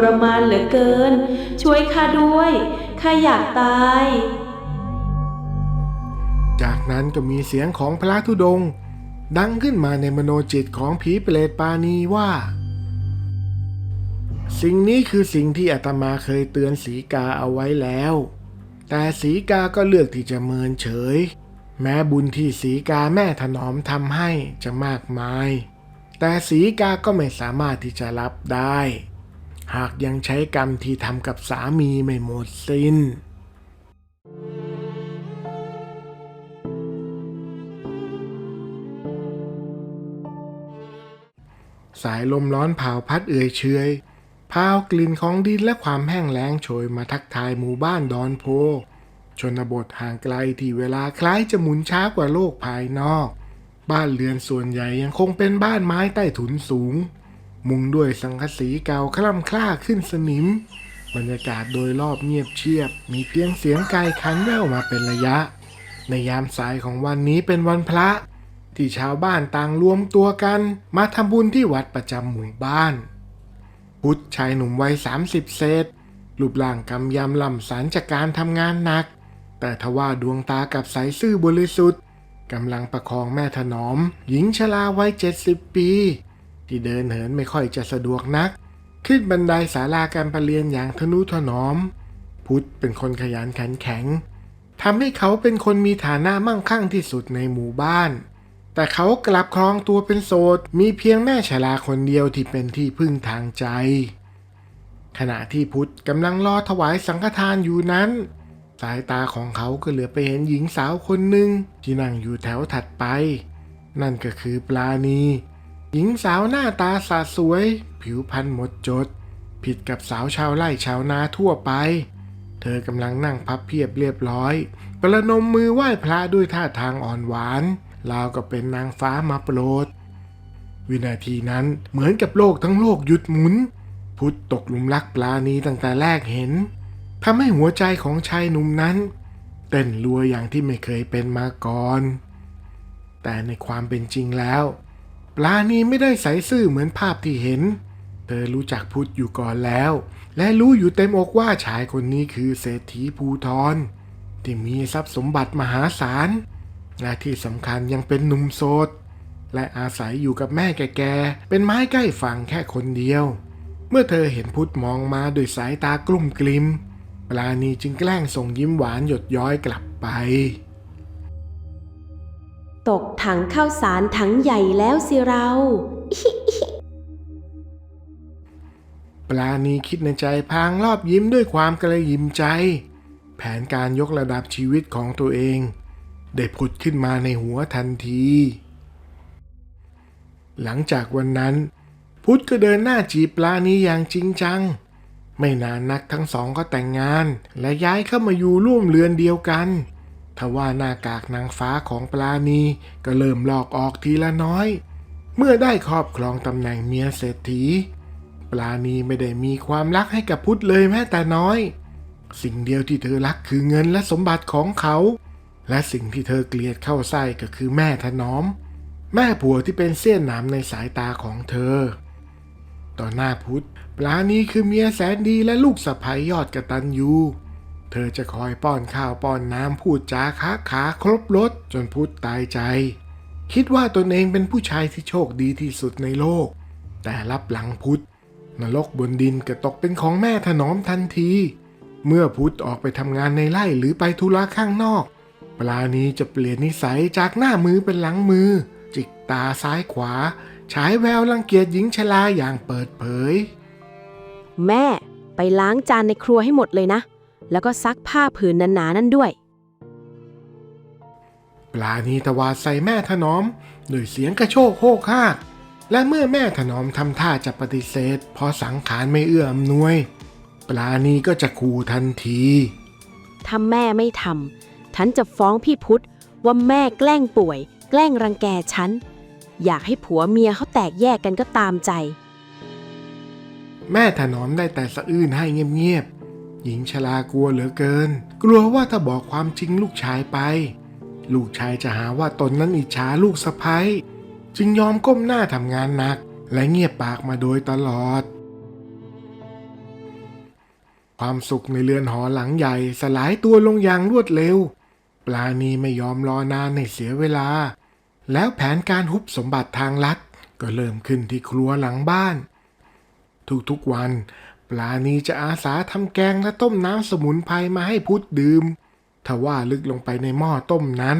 รมานเหลือเกินช่วยข้าด้วยข้าอยากตายจากนั้นก็มีเสียงของพระธุดงค์ดังขึ้นมาในมโนจิตของผีเปรตปาณีว่าสิ่งนี้คือสิ่งที่อาตมาเคยเตือนสีกาเอาไว้แล้วแต่สีกาก็เลือกที่จะเมินเฉยแม้บุญที่สีกาแม่ถนอมทำให้จะมากมายแต่สีกาก็ไม่สามารถที่จะรับได้หากยังใช้กรรมที่ทำกับสามีไม่หมดสิ้นสายลมร้อนเผาพัดเอื่อยเฉยพาวกลิ่นของดินและความแห้งแล้งโชยมาทักทายหมู่บ้านดอนโพชนบทห่างไกลที่เวลาคล้ายจะหมุนช้ากว่าโลกภายนอกบ้านเรือนส่วนใหญ่ยังคงเป็นบ้านไม้ใต้ถุนสูงมุงด้วยสังกะสีเก่าคล่ำคล้าขึ้นสนิมบรรยากาศโดยรอบเงียบเชียบมีเพียงเสียงไก่ขันแว่วมาเป็นระยะในยามสายของวันนี้เป็นวันพระที่ชาวบ้านต่างรวมตัวกันมาทำบุญที่วัดประจำหมู่บ้านพุทธชายหนุ่มวัย30เศษรูปร่างกำยำล่ำสันจากการทำงานหนักแต่ทว่าดวงตากับใสซื่อบริสุทธิ์กำลังประคองแม่ถนอมหญิงชราวัย70ปีที่เดินเหินไม่ค่อยจะสะดวกนักขึ้นบันไดศาลาการประเรียนอย่างทนุถนอมพุทธเป็นคนขยันขันแข็งทำให้เขาเป็นคนมีฐานะมั่งคั่งที่สุดในหมู่บ้านแต่เขากลับครองตัวเป็นโสดมีเพียงแม่ชราคนเดียวที่เป็นที่พึ่งทางใจขณะที่พุทธกำลังรอถวายสังฆทานอยู่นั้นสายตาของเขาก็เหลือไปเห็นหญิงสาวคนหนึ่งที่นั่งอยู่แถวถัดไปนั่นก็คือปลาณีหญิงสาวหน้าตาสะสวยผิวพรรณหมดจดผิดกับสาวชาวไร่ชาวนาทั่วไปเธอกำลังนั่งพับเพียบเรียบร้อยประนมมือไหว้พระด้วยท่าทางอ่อนหวานราวกับเป็นนางฟ้ามาโปรดวินาทีนั้นเหมือนกับโลกทั้งโลกหยุดหมุนพุทธตกหลุมรักปลาณีตั้งแต่แรกเห็นทำให้หัวใจของชายหนุ่มนั้นเต้นรัวอย่างที่ไม่เคยเป็นมาก่อนแต่ในความเป็นจริงแล้วปลาณีไม่ได้ใสซื่อเหมือนภาพที่เห็นเธอรู้จักพุทธอยู่ก่อนแล้วและรู้อยู่เต็มอกว่าชายคนนี้คือเศรษฐีภูธรที่มีทรัพย์สมบัติมหาศาลและที่สำคัญยังเป็นหนุ่มโสดและอาศัยอยู่กับแม่แก่ๆเป็นไม้ใกล้ฝั่งแค่คนเดียวเมื่อเธอเห็นพุทธมองมาด้วยสายตากลุ้มกลิ่มปลาณีจึงแกล้งส่งยิ้มหวานหยดย้อยกลับไปตกถังข้าวสารถังใหญ่แล้วสิเราปลาณีคิดในใจพลางรอบยิ้มด้วยความกระยิมใจแผนการยกระดับชีวิตของตัวเองได้ผุดขึ้นมาในหัวทันทีหลังจากวันนั้นพุทธก็เดินหน้าจีบปลาณีอย่างจริงจังไม่นานนักทั้งสองก็แต่งงานและย้ายเข้ามาอยู่ร่วมเรือนเดียวกันทว่าหน้ากากนางฟ้าของปลาณีก็เริ่มลอกออกทีละน้อยเมื่อได้ครอบครองตำแหน่งเมียเศรษฐีปลาณีไม่ได้มีความรักให้กับพุทธเลยแม้แต่น้อยสิ่งเดียวที่เธอรักคือเงินและสมบัติของเขาและสิ่งที่เธอเกลียดเข้าไส้ก็คือแม่ถนอมแม่ผัวที่เป็นเสี้ยนหนามในสายตาของเธอต่อหน้าพุทธปลาณีคือเมียแสนดีและลูกสะใภ้ยอดกตัญญูเธอจะคอยป้อนข้าวป้อนน้ำพูดจาค้าขาครบรสจนพุทธตายใจคิดว่าตนเองเป็นผู้ชายที่โชคดีที่สุดในโลกแต่รับหลังพุทธนรกบนดินก็ตกเป็นของแม่ถนอมทันทีเมื่อพุทธออกไปทำงานในไร่หรือไปธุระข้างนอกปลาณีจะเปลี่ยนนิสัยจากหน้ามือเป็นหลังมือจิกตาซ้ายขวาฉายแววรังเกียจหญิงชราอย่างเปิดเผยแม่ไปล้างจานในครัวให้หมดเลยนะแล้วก็ซักผ้าผืนหนาๆนั่นด้วยปลาณีตวาดใส่แม่ถนอมด้วยเสียงกระโชกโฮกฮากและเมื่อแม่ถนอมทำท่าจะปฏิเสธเพราะสังขารไม่เอื้ออำนวยปลาณีก็จะขู่ทันทีถ้าแม่ไม่ทำฉันจะฟ้องพี่พุทธว่าแม่แกล้งป่วยแกล้งรังแกฉันอยากให้ผัวเมียเขาแตกแยกกันก็ตามใจแม่ถนอมได้แต่สะอื้นให้เงียบๆหญิงชรากลัวเหลือเกินกลัวว่าถ้าบอกความจริงลูกชายไปลูกชายจะหาว่าตนนั้นอิจฉาลูกสะใภ้จึงยอมก้มหน้าทำงานหนักและเงียบปากมาโดยตลอด ความสุขในเรือนหอหลังใหญ่สลายตัวลงอย่างรวดเร็วปลาณีไม่ยอมรอนานให้เสียเวลาแล้วแผนการฮุบสมบัติทางลัดก็เริ่มขึ้นที่ครัวหลังบ้านทุกๆวันปลาณีจะอาสาทำแกงและต้มน้ำสมุนไพรมาให้พุทธดื่มทว่าลึกลงไปในหม้อต้มนั้น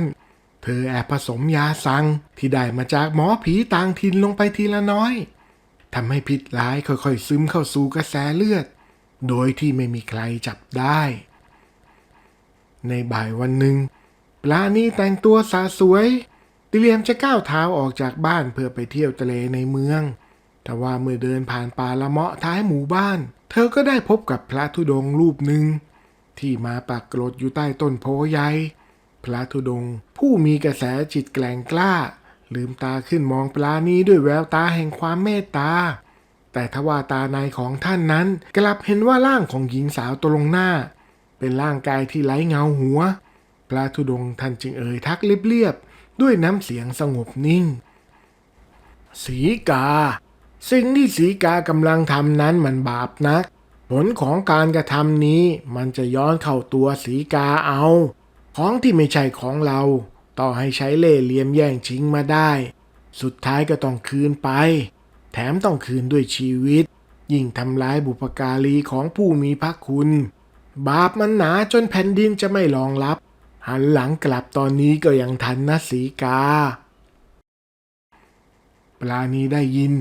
เธอแอบผสมยาซังที่ได้มาจากหมอผีต่างถิ่นลงไปทีละน้อยทำให้พิษร้ายค่อยๆซึมเข้าสู่กระแสเลือดโดยที่ไม่มีใครจับได้ในบ่ายวันหนึ่งปลาณีแต่งตัวสะสวยเตรียมจะก้าวเท้าออกจากบ้านเพื่อไปเที่ยวทะเลในเมืองแต่ว่าเมื่อเดินผ่านป่าละเมาะท้ายหมู่บ้านเธอก็ได้พบกับพระธุดงค์รูปหนึ่งที่มาปรากฏอยู่ใต้ต้นโพใหญ่พระธุดงค์ผู้มีกระแสจิตแกร่งกล้าลืมตาขึ้นมองปลาณีด้วยแววตาแห่งความเมตตาแต่ทว่าตาในของท่านนั้นกลับเห็นว่าร่างของหญิงสาวตรงหน้าเป็นร่างกายที่ไร้เงาหัวพระธุดงค์ท่านจึงเอ่ยทักเรียบๆด้วยน้ำเสียงสงบนิ่งสีกาสิ่งที่สีกากำลังทำนั้นมันบาปนักผลของการกระทำนี้มันจะย้อนเข้าตัวสีกาเอาของที่ไม่ใช่ของเราต่อให้ใช้เล่ห์เหลี่ยมแย่งชิงมาได้สุดท้ายก็ต้องคืนไปแถมต้องคืนด้วยชีวิตยิ่งทำร้ายบุพการีของผู้มีพระคุณบาปมันหนาจนแผ่นดินจะไม่รองรับหันหลังกลับตอนนี้ก็ยังทันนะสีกาปลาณีได้ยิน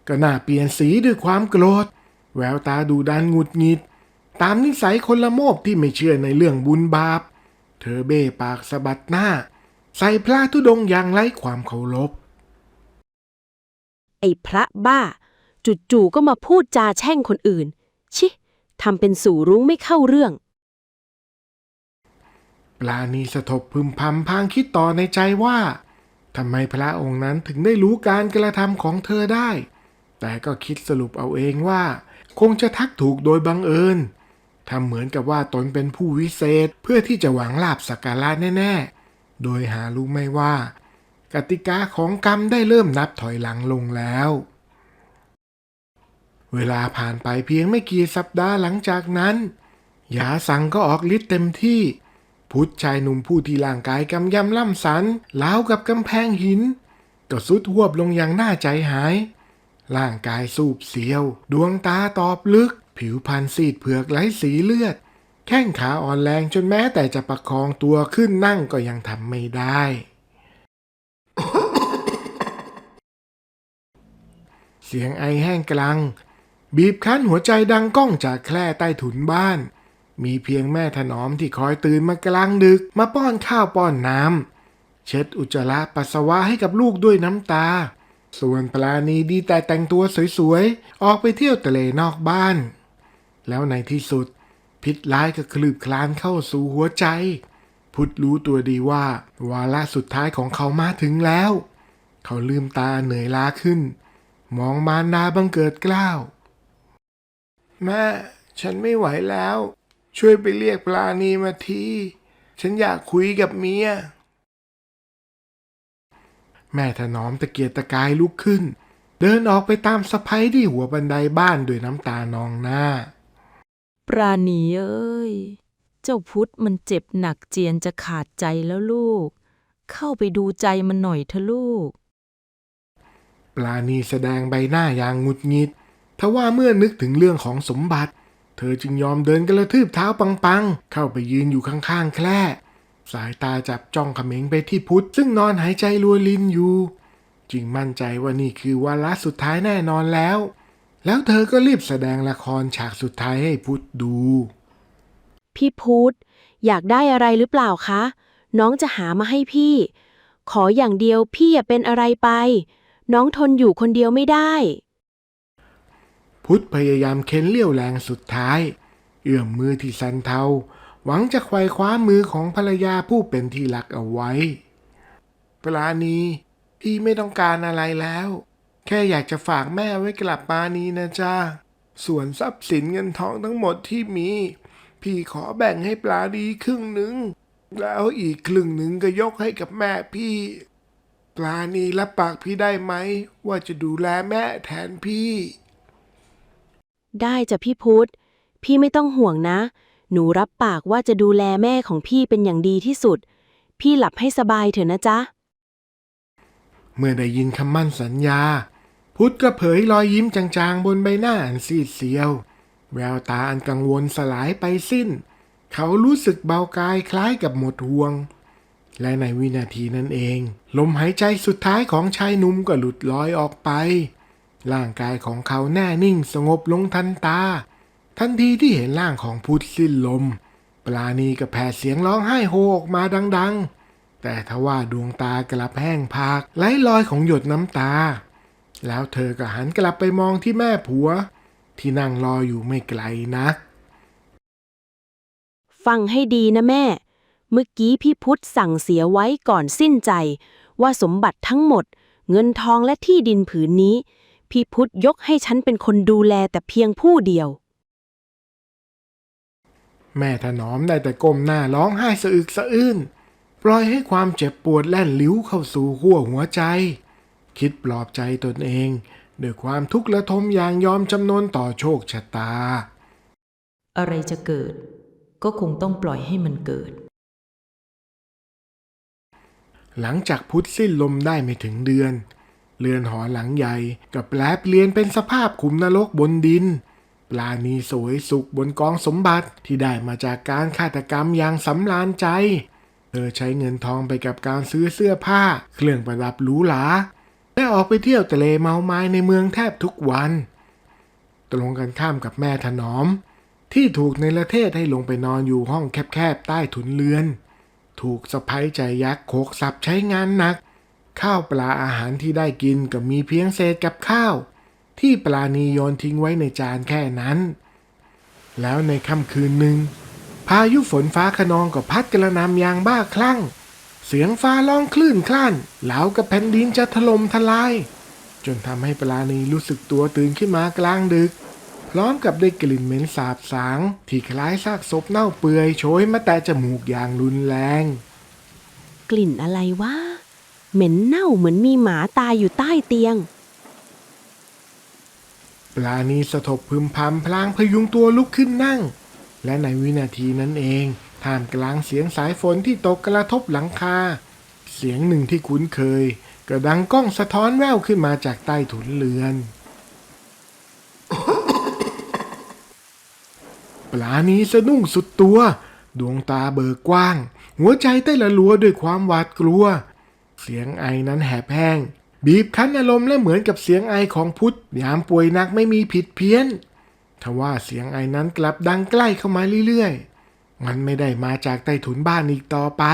ก็น่าเปลี่ยนสีด้วยความโกรธแววตาดูดันหงุดหงิดตามนิสัยคนละโมบที่ไม่เชื่อในเรื่องบุญบาปเธอเบ้ปากสะบัดหน้าใส่พระธุดงค์อย่างไร้ความเคารพไอ้พระบ้าจู่ๆก็มาพูดจาแช่งคนอื่นชิทำเป็นสู่รุ้งไม่เข้าเรื่องปลาณีสะทบพึมพำพางคิดต่อในใจว่าทำไมพระองค์นั้นถึงได้รู้การกระทำของเธอได้แต่ก็คิดสรุปเอาเองว่าคงจะทักถูกโดยบังเอิญทำเหมือนกับว่าตนเป็นผู้วิเศษเพื่อที่จะหวังลาภสักการะแน่ๆโดยหารู้ไม่ว่ากติกาของกรรมได้เริ่มนับถอยหลังลงแล้วเวลาผ่านไปเพียงไม่กี่สัปดาห์หลังจากนั้นยาสังก็ออกฤทธิ์เต็มที่พุทธชายหนุ่มผู้ที่ร่างกายกำยำล่ำสันล้าวกับกำแพงหินก็สุดหวบลงอย่างน่าใจหายร่างกายสูบเสียวดวงตาตอบลึกผิวพรรณซีดเผือกไร้สีเลือดแข้งขาอ่อนแรงจนแม้แต่จะประคองตัวขึ้นนั่งก็ยังทำไม่ได้ เสียงไอแห้งกรังบีบคั้นหัวใจดังก้องจากแคร่ใต้ถุนบ้านมีเพียงแม่ถนอมที่คอยตื่นมากลางดึกมาป้อนข้าวป้อนน้ำเช็ดอุจจาระปัสสาวะให้กับลูกด้วยน้ำตาส่วนปลาณีดีแต่แต่งตัวสวยๆออกไปเที่ยวทะเลนอกบ้านแล้วในที่สุดพิษร้ายก็คลืบคลานเข้าสู่หัวใจพุทธรู้ตัวดีว่าวาระสุดท้ายของเขามาถึงแล้วเขาลืมตาเหนื่อยล้าขึ้นมองมารดาบังเกิดเกล้าแม่ฉันไม่ไหวแล้วช่วยไปเรียกปลาณีมาทีฉันอยากคุยกับเมียแม่ถนอมตะเกียกตะกายลุกขึ้นเดินออกไปตามสะใภ้ที่หัวบันไดบ้านด้วยน้ำตานองหน้าปราณีเอ้ยเจ้าพุทธมันเจ็บหนักเจียนจะขาดใจแล้วลูกเข้าไปดูใจมันหน่อยเถอะลูกปลาณีแสดงใบหน้าอย่างหงุดหงิดทว่าเมื่อนึกถึงเรื่องของสมบัติเธอจึงยอมเดินกระทืบเท้าปังๆเข้าไปยืนอยู่ข้างๆแคร่สายตาจับจ้องเขม็งไปที่พุทธซึ่งนอนหายใจรวยรินอยู่จึงมั่นใจว่านี่คือวาระสุดท้ายแน่นอนแล้วเธอก็รีบแสดงละครฉากสุดท้ายให้พุทธดูพี่พุทธอยากได้อะไรหรือเปล่าคะน้องจะหามาให้พี่ขออย่างเดียวพี่อย่าเป็นอะไรไปน้องทนอยู่คนเดียวไม่ได้พุทธพยายามเค้นเลี้ยวแรงสุดท้ายเอื้อมมือที่สั่นเทาหวังจะไขว่คว้ามือของภรรยาผู้เป็นที่รักเอาไว้ปราณีพี่ไม่ต้องการอะไรแล้วแค่อยากจะฝากแม่ไว้กลับมานี้นะจ๊ะส่วนทรัพย์สินเงินทองทั้งหมดที่มีพี่ขอแบ่งให้ปราณีครึ่งหนึ่งแล้วอีกครึ่งหนึ่งก็ยกให้กับแม่พี่ปราณีรับปากพี่ได้ไหมว่าจะดูแลแม่แทนพี่ได้จ้ะพี่พุทธ พี่ไม่ต้องห่วงนะ หนูรับปากว่าจะดูแลแม่ของพี่เป็นอย่างดีที่สุด พี่หลับให้สบายเถอะนะจ๊ะ เมื่อได้ยินคำมั่นสัญญา พุทธก็เผยรอยยิ้มจางๆบนใบหน้าอันซีดเซียวแววตาอันกังวลสลายไปสิ้น เขารู้สึกเบากายคล้ายกับหมดห่วง และในวินาทีนั้นเองลมหายใจสุดท้ายของชายหนุ่มก็หลุดลอยออกไปร่างกายของเขาแน่นิ่งสงบลงทันตาทันทีที่เห็นร่างของพุทธสิ้นลมปราณีก็แผดเสียงร้องไห้โฮออกมาดังๆแต่ทว่าดวงตากลับแห้งผากไหลลอยของหยดน้ำตาแล้วเธอก็หันกลับไปมองที่แม่ผัวที่นั่งรออยู่ไม่ไกลนัก ฟังให้ดีนะแม่ เมื่อกี้พี่พุทธสั่งเสียไว้ก่อนสิ้นใจ ว่าสมบัติทั้งหมด เงินทองและที่ดินผืนนี้ พี่พุทธยกให้ฉันเป็นคนดูแลแต่เพียงผู้เดียว แม่ถนอมได้แต่ก้มหน้าร้องไห้สะอึกสะอื้นปล่อยให้ความเจ็บปวดแล่นลิ้วเข้าสู่ขั้วหัวใจ คิดปลอบใจตนเองด้วยความทุกข์ระทมอย่างยอมจำนนต่อโชคชะตา อะไรจะเกิด ก็คงต้องปล่อยให้มันเกิด หลังจากพุทธสิ้นลมได้ไม่ถึงเดือน เรือนหอหลังใหญ่ก็แปลเปลี่ยนเป็นสภาพขุมนรกบนดิน ปลาณีสวยสุขบนกองสมบัติที่ได้มาจากการฆาตกรรมอย่างสำราญใจ เธอใช้เงินทองไปกับการซื้อเสื้อผ้าเครื่องประดับหรูหราและออกไปเที่ยวทะเลเมาไม้ในเมืองแทบทุกวันตรงกันข้ามกับแม่ถนอมที่ถูกในประเทศให้ลงไปนอนอยู่ห้องแคบๆใต้ถุนเรือนถูกสะใภ้ใจยักษ์โขกสับใช้งานหนักข้าวปลาอาหารที่ได้กินก็มีเพียงเศษกับข้าวที่ปลาณีโยนทิ้งไว้ในจานแค่นั้นแล้วในค่ำคืนหนึ่งพายุฝนฟ้าคะนองก็พัดกระหน่ำอย่างบ้าคลั่งเสียงฟ้าร้องคลื่นคลั่นเหลากับแผ่นดินจะถล่มทลายจนทำให้ปลาณีรู้สึกตัวตื่นขึ้นมากลางดึกพร้อมกับได้กลิ่นเหม็นสาบสางที่คล้ายซากศพเน่าเปื่อยโชยมาแต่จมูกอย่างรุนแรง กลิ่นอะไรวะ เหม็นเน่าเหมือนมีหมาตายอยู่ใต้เตียง ปลาณีสะทบพึมพำพลางพยุงตัวลุกขึ้นนั่งและในวินาทีนั้นเองท่ามกลางเสียงสายฝนที่ตกกระทบหลังคาเสียงหนึ่งที่คุ้นเคยก็ดังก้องสะท้อนแว่วขึ้นมาจากใต้ถุนเรือนปลาณีสะดุ้งสุดตัวดวงตาเบิกกว้างหัวใจเต้นระรัวด้วยความหวาดกลัวเสียงไอนั้นแหบแห้งบีบคั้นอารมณ์และเหมือนกับเสียงไอของพุทธยามป่วยหนักไม่มีผิดเพี้ยนทว่าเสียงไอนั้นกลับดังใกล้เข้ามาเรื่อยๆมันไม่ได้มาจากใต้ถุนบ้านอีกต่อไป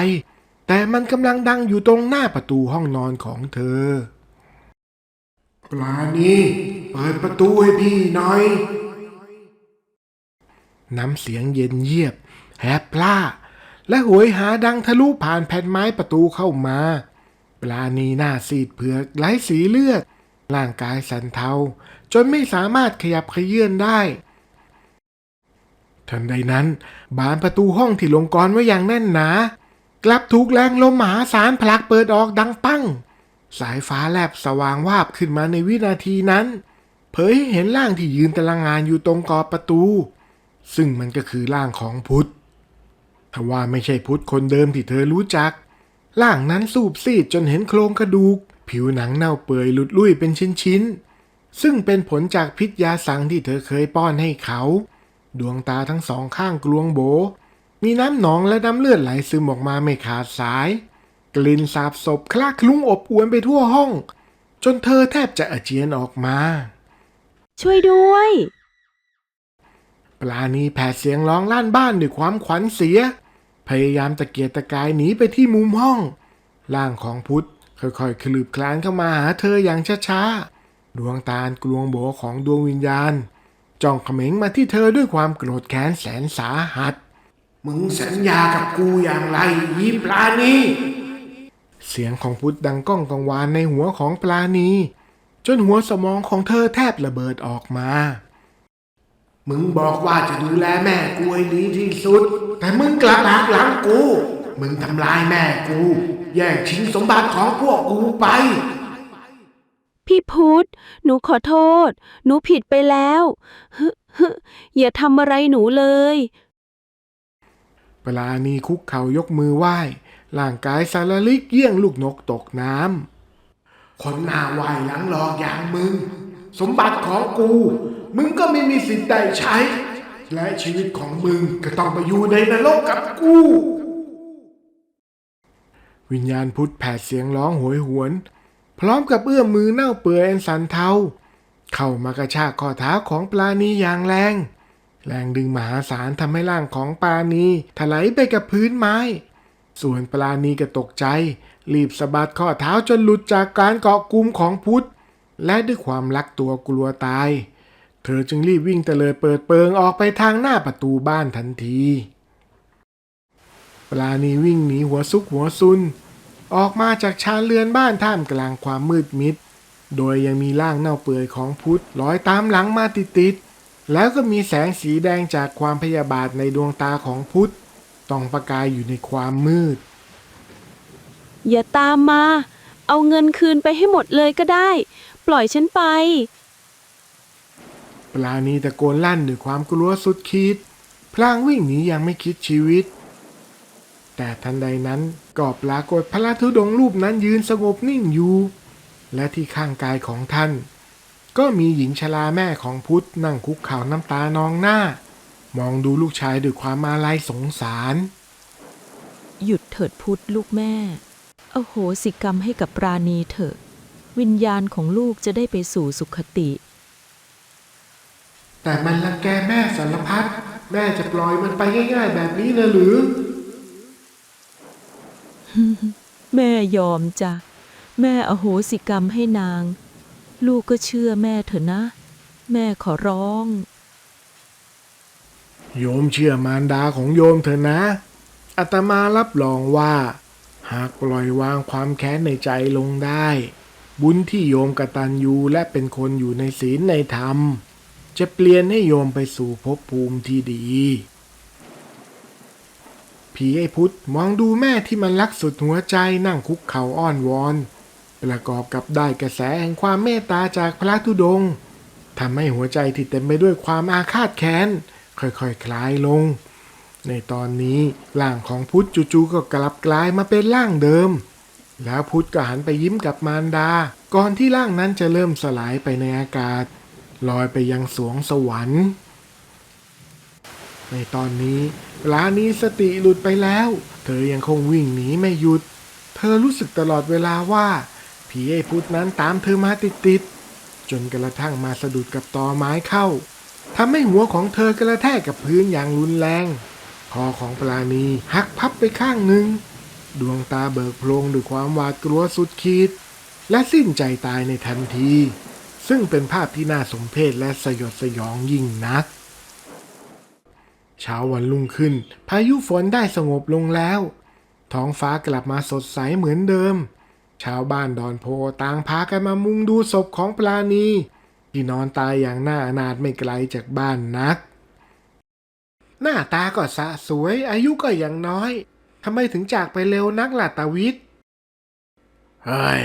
แต่มันกำลังดังอยู่ตรงหน้าประตูห้องนอนของเธอปลาณีเปิดประตูให้พี่หน่อยน้ำเสียงเย็นเยียบแหบพล่าและโหยหาดังทะลุผ่านแผ่นไม้ประตูเข้ามาปลาณีหน้าซีดเผือกไร้สีเลือดร่างกายสั่นเทาจนไม่สามารถขยับเขยื้อนได้ทันใดนั้นบานประตูห้องที่ลงกรไว้อย่างแน่นหนากลับถูกแรงลมมหาศาลผลักเปิดออกดังปั้งสายฟ้าแลบสว่างวาบขึ้นมาในวินาทีนั้นเผยให้เห็นร่างที่ยืนตะลังงานอยู่ตรงกอบประตูซึ่งมันก็คือร่างของพุทธทว่าไม่ใช่พุทธคนเดิมที่เธอรู้จักร่างนั้นสูบซีดจนเห็นโครงกระดูกผิวหนังเน่าเปื่อยหลุดลุ่ยเป็นชิ้นๆซึ่งเป็นผลจากพิษยาสังที่เธอเคยป้อนให้เขาดวงตาทั้งสองข้างกลวงโบมีน้ำหนองและน้ำเลือดไหลซึมออกมาไม่ขาดสายกลิ่นสาบศพคลาคลุ้งอบอวนไปทั่วห้องจนเธอแทบจะอาเจียนออกมาช่วยด้วย ปลาณีแผดเสียงร้องลั่นบ้านด้วยความขวัญเสียพยายามตะเกียกตะกายหนีไปที่มุมห้องร่างของพุทธค่อยๆคลืบคลานเข้ามาหาเธออย่างช้าๆดวงตากลวงโบของดวงวิญญาณจ้องเขม็งมาที่เธอด้วยความโกรธแค้นแสนสาหัสมึงสัญญากับกูอย่างไรยีปลาณีเสียงของพุทธดังก้องกังวานในหัวของปลาณีจนหัวสมองของเธอแทบระเบิดออกมามึงบอกว่าจะดูแลแม่กูให้ดีที่สุดแต่มึงกลับหักหลังกูมึงทำลายแม่กูแย่งชิงสมบัติของพวกกูไปพี่พุทธหนูขอโทษ หนูผิดไปแล้ว อย่าทำอะไรหนูเลย ปลาณีคุกเข่ายกมือไหว้ร่างกายสารลิกเยี่ยงลูกนกตกน้ำคนหน้าไหวหลังหลอกอย่างมึง สมบัติของกู มึงก็ไม่มีสิทธิ์ได้ใช้ และชีวิตของมึงก็ต้องไปอยู่ในนรกกับกู วิญญาณพุทธแผดเสียงร้องโหยหวน พร้อมกับเอื้อมมือเน่าเปื่อยอันสันเทาเข้ามากระชากข้อเท้าของปลาณีอย่างแรง แรงดึงมหาศาลทำให้ร่างของปลาณีถลายไปกับพื้นไม้ ส่วนปลาณีก็ตกใจรีบสะบัดข้อเท้าจนหลุดจากการเกาะกุมของพุทธและด้วยความรักตัวกลัวตายเธอจึงรีบวิ่งเตลิดเปิดเปิงออกไปทางหน้าประตูบ้านทันทีปลาณีวิ่งหนีหัวซุกหัวซุนออกมาจากชานเรือนบ้านท่ามกลางความมืดมิดโดยยังมีร่างเน่าเปื่อยของพุทธลอยตามหลังมาติดๆแล้วก็มีแสงสีแดงจากความพยาบาทในดวงตาของพุทธต้องประกายอยู่ในความมืด อย่าตามมา เอาเงินคืนไปให้หมดเลยก็ได้ ปล่อยฉันไป ปลาณีตะโกนลั่นด้วยความกลัวสุดขีดพลางวิ่งหนียังไม่คิดชีวิต แต่ทันใดนั้นก็ปรากฏพระธุดงค์รูปนั้นยืนสงบนิ่งอยู่ และที่ข้างกายของท่าน ก็มีหญิงชราแม่ของพุทธนั่งคุกเข่าน้ำตานองหน้า มองดูลูกชายด้วยความอาลัยสงสาร หยุดเถิดพุทธลูกแม่อโหสิกรรมให้กับปราณีเถอะ วิญญาณของลูกจะได้ไปสู่สุขติ แต่มันรังแกแม่สารพัดแม่จะปล่อยมันไปง่ายๆแบบนี้เลยหรือ แม่ยอมจ้ะแม่อโหสิกรรมให้นาง ลูกก็เชื่อแม่เถอะนะ แม่ขอร้อง โยมเชื่อมารดาของโยมเถอะนะอาตมารับรองว่า หากปล่อยวางความแค้นในใจลงได้ บุญที่โยมกตัญญูและเป็นคนอยู่ในศีลในธรรม จะเปลี่ยนให้โยมไปสู่ภพภูมิที่ดี ผีไอ้พุทธมองดูแม่ที่มันรักสุดหัวใจนั่งคุกเข่าอ้อนวอน ประกอบกับได้กระแสแห่งความเมตตาจากพระธุดงค์ทำให้หัวใจที่เต็มไปด้วยความอาฆาตแค้นค่อยๆคลายลง ในตอนนี้ร่างของพุทธจู่ๆก็กลับกลายมาเป็นร่างเดิม แล้วพุทธก็หันไปยิ้มกับมารดา ก่อนที่ร่างนั้นจะเริ่มสลายไปในอากาศ ลอยไปยังสวงสวรรค์ ในตอนนี้ปลาณีสติหลุดไปแล้ว เธอยังคงวิ่งหนีไม่หยุด เธอรู้สึกตลอดเวลาว่าผีไอ้พุทธนั้นตามเธอมาติดๆจนกระทั่งมาสะดุดกับตอไม้เข้าทำให้หัวของเธอกระแทกกับพื้นอย่างรุนแรงคอของปลาณีหักพับไปข้างหนึ่งดวงตาเบิกโพลงด้วยความหวาดกลัวสุดขีดและสิ้นใจตายในทันทีซึ่งเป็นภาพที่น่าสมเพชและสยดสยองยิ่งนักเช้าวันรุ่งขึ้นพายุฝนได้สงบลงแล้วท้องฟ้ากลับมาสดใสเหมือนเดิมชาวบ้านดอนโพต่างพากันมามุงดูศพของปลาณีที่นอนตายอย่างน่าอนาถไม่ไกลจากบ้านนักหน้าตาก็สะสวยอายุก็ยังน้อยทำไมถึงจากไปเร็วนักล่ะตาวิทย์เฮ้ย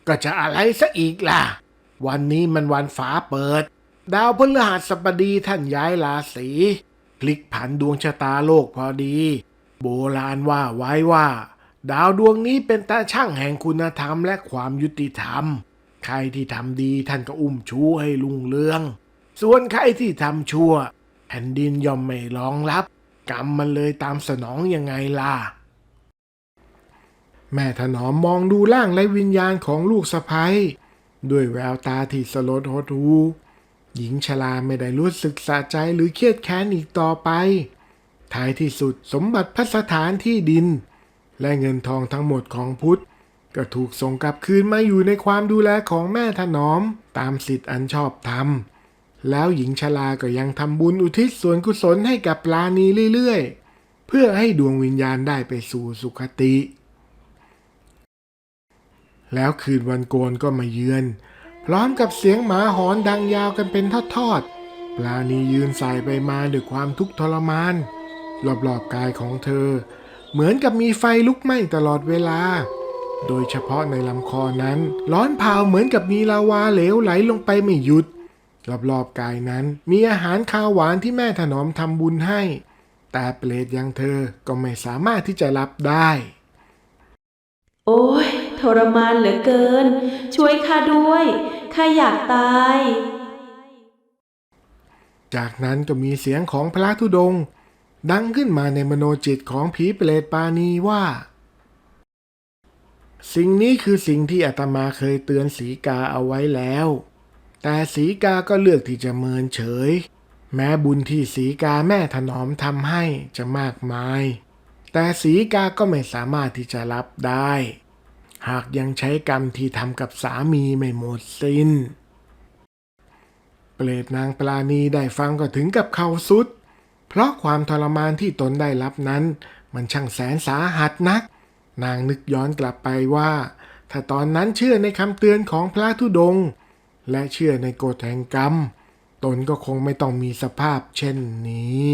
ก็จะอะไรซะอีกล่ะวันนี้มันวันฟ้าเปิดดาวพฤหัสบดีท่านย้ายราศีพลิกผันดวงชะตาโลกพอดีโบราณว่าไว้ว่าดาวดวงนี้เป็นตาช่างแห่งคุณธรรมและความยุติธรรมใครที่ทำดีท่านก็อุ้มชูให้รุ่งเรืองส่วนใครที่ทำชั่วแผ่นดินย่อมไม่รองรับกรรมมันเลยตามสนองยังไงล่ะแม่ถนอมมองดูร่างและวิญญาณของลูกสะใภ้ด้วยแววตาที่สลดหดหู่หญิงชราไม่ได้รู้สึกสะใจหรือเครียดแค้นอีกต่อไปท้ายที่สุดสมบัติพัสถานที่ดินและเงินทองทั้งหมดของพุทธก็ถูกส่งกลับคืนมาอยู่ในความดูแลของแม่ถนอมตามสิทธิอันชอบธรรมแล้วหญิงชราก็ยังทำบุญอุทิศส่วนกุศลให้กับปลาณีเรื่อยๆเพื่อให้ดวงวิญญาณได้ไปสู่สุคติแล้วคืนวันโกนก็มาเยือนพร้อมกับเสียงหมาหอนดังยาวกันเป็นทอดๆปลาณียืนสายไปมาด้วยความทุกข์ทรมานรอบๆกายของเธอเหมือนกับมีไฟลุกไหม้ตลอดเวลาโดยเฉพาะในลำคอนั้นร้อนเผาเหมือนกับมีลาวาเหลวไหลลงไปไม่หยุด รอบๆกายนั้นมีอาหารคาวหวานที่แม่ถนอมทำบุญให้ แต่เปรตอย่างเธอก็ไม่สามารถที่จะรับได้ โอ้ยทรมานเหลือเกิน ช่วยข้าด้วยข้าอยากตาย จากนั้นก็มีเสียงของพระธุดงค์ดังขึ้นมาในมโนจิตของผีเปรตปาณีว่า สิ่งนี้คือสิ่งที่อาตมาเคยเตือนสีกาเอาไว้แล้ว แต่สีกาก็เลือกที่จะเมินเฉย แม้บุญที่สีกาแม่ถนอมทำให้จะมากมาย แต่สีกาก็ไม่สามารถที่จะรับได้ หากยังใช้กรรมที่ทำกับสามีไม่หมดสิ้น เปรตนางปราณีได้ฟังก็ถึงกับเข่าสุด เพราะความทรมานที่ตนได้รับนั้นมันช่างแสนสาหัสนัก นางนึกย้อนกลับไปว่า ถ้าตอนนั้นเชื่อในคำเตือนของพระธุดงค์และเชื่อในกฎแห่งกรรม ตนก็คงไม่ต้องมีสภาพเช่นนี้